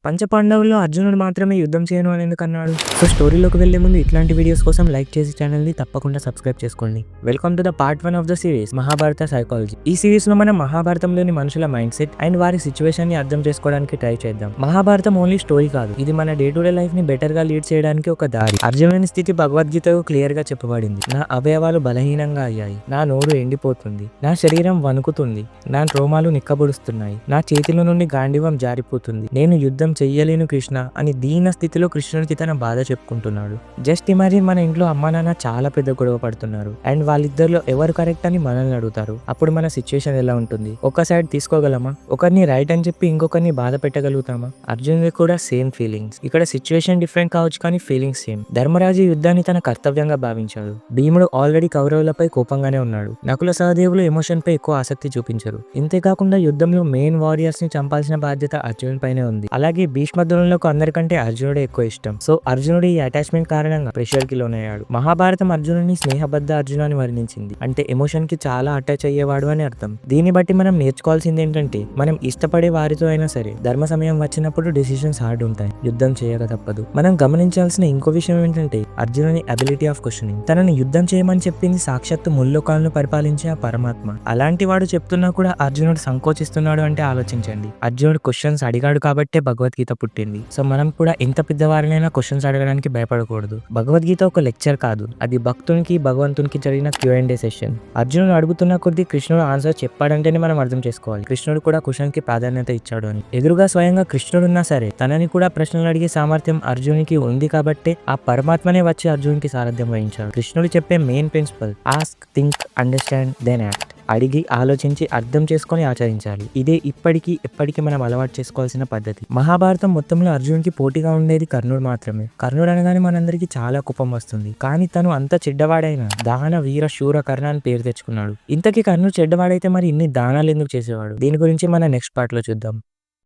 పంచపాండవుల్లో అర్జునుడు మాత్రమే యుద్ధం చేయను అని ఎందుకన్నాడు? సో స్టోరీలోకి వెళ్లే ముందు ఇట్లాంటి వీడియోస్ కోసం లైక్ చేసి ఛానల్ని తప్పకుండా సబ్స్క్రైబ్ చేసుకోండి. Welcome to the part 1 of the series Mahabharata psychology. ఈ సిరీస్ లో మనం మహాభారతంలోని మనుషుల మైండ్ సెట్ అండ్ వారి సిచ్యువేషన్ ని అర్థం చేసుకోవడానికి ట్రై చేద్దాం. మహాభారతం ఓన్లీ స్టోరీ కాదు, ఇది మన డే టు డే లైఫ్ ని బెటర్ గా లీడ్ చేయడానికి ఒక దారి. అర్జునుని స్థితి భగవద్గీతలో క్లియర్ గా చెప్పబడింది. నా అవయవాలు బలహీనంగా అయ్యాయి, నా నోరు ఎండిపోతుంది, నా శరీరం వణుకుతుంది, నా రోమాలు నిక్కబొడుస్తున్నాయి, నా చేతిలో నుండి గాండివం జారిపోతుంది, నేను యుద్ధం చెయ్యలేను కృష్ణ అని దీన స్థితిలో కృష్ణుడికి తన బాధ చెప్పుకుంటున్నాడు. జస్ట్ ఇమాజిన్, మన ఇంట్లో అమ్మా నాన్న చాలా పెద్ద గొడవ పడుతున్నారు అండ్ వాళ్ళిద్దరిలో ఎవరు కరెక్ట్ అని మనల్ని అడుగుతారు. అప్పుడు మన సిచ్యువేషన్ ఎలా ఉంటుంది? ఒక సైడ్ తీసుకోగలమా? ఒకరిని రైట్ అని చెప్పి ఇంకొకరిని బాధ పెట్టగలుగుతామా? అర్జునుడి కూడా సేమ్ ఫీలింగ్స్. ఇక్కడ సిచ్యువేషన్ డిఫరెంట్ కావచ్చు కానీ ఫీలింగ్స్ సేమ్. ధర్మరాజు యుద్ధాన్ని తన కర్తవ్యంగా భావించాడు. భీముడు ఆల్రెడీ కౌరవులపై కోపంగానే ఉన్నాడు. నకుల సహదేవులు ఎమోషన్ పై ఎక్కువ ఆసక్తి చూపించరు. ఇంతేకాకుండా యుద్ధంలో మెయిన్ వారియర్స్ ని చంపాల్సిన బాధ్యత అర్జునుడి పైనే ఉంది. అలాగే భీష్మద్రోణులకు అందరికంటే అర్జునుడే ఎక్కువ ఇష్టం. సో అర్జునుడు ఈ అటాచ్మెంట్ కారణంగా ప్రెషర్ కి లోనయ్యాడు. మహాభారతం అర్జునుడిని స్నేహబద్ధ అర్జును అని వర్ణించింది. అంటే ఎమోషన్ కి చాలా అటాచ్ అయ్యేవాడు అని అర్థం. దీన్ని బట్టి మనం నేర్చుకోవాల్సింది ఏంటంటే, మనం ఇష్టపడే వారితో అయినా సరే ధర్మ సమయం వచ్చినప్పుడు డెసిషన్స్ హార్డ్ ఉంటాయి, యుద్ధం చేయక తప్పదు. మనం గమనించాల్సిన ఇంకో విషయం ఏంటంటే, అర్జునుని అబిలిటీ ఆఫ్ క్వశ్చనింగ్. తనని యుద్ధం చేయమని చెప్పింది సాక్షాత్తు ముల్లోకాలను పరిపాలించే ఆ పరమాత్మ. అలాంటి వాడు చెప్తున్నా కూడా అర్జునుడు సంకోచిస్తున్నాడు అంటే ఆలోచించండి. అర్జునుడు క్వశ్చన్స్ అడిగాడు కాబట్టే భగవద్గీత పుట్టింది. సో మనం కూడా ఎంత పెద్దవారినైనా క్వశ్చన్స్ అడగడానికి భయపడకూడదు. భగవద్గీత ఒక లెక్చర్ కాదు, అది భక్తునికి భగవంతునికి జరిగిన Q&A సెషన్. అర్జునుడు అడుగుతున్న కొద్దీ కృష్ణుడు ఆన్సర్ చెప్పాడంటేనే మనం అర్థం చేసుకోవాలి కృష్ణుడు కూడా క్వశ్చన్ కి ప్రాధాన్యత ఇచ్చాడు అని. ఎదురుగా స్వయంగా కృష్ణుడు ఉన్నా సరే తనని కూడా ప్రశ్నలు అడిగే సామర్థ్యం అర్జునికి ఉంది కాబట్టే ఆ పరమాత్మనే వచ్చి అర్జునికి సారథ్యం వహించాడు. కృష్ణుడు చెప్పే main principle ask, think, understand, then act. అడిగి ఆలోచించి అర్థం చేసుకొని ఆచరించాలి. ఇదే ఎప్పటికీ మనం అలవాటు చేసుకోవాల్సిన పద్ధతి. మహాభారతం మొత్తంలో అర్జునుడికి పోటీగా ఉండేది కర్ణుడు మాత్రమే. కర్ణుడు అనగానే మనందరికీ చాలా కోపం వస్తుంది, కానీ తను అంత చెడ్డవాడైనా దాన వీర శూర కర్ణ అని పేరు తెచ్చుకున్నాడు. ఇంతకీ కర్ణుడు చెడ్డవాడైతే మరి ఇన్ని దానాలు ఎందుకు చేసేవాడు? దీని గురించి మన నెక్స్ట్ పార్ట్ లో చూద్దాం.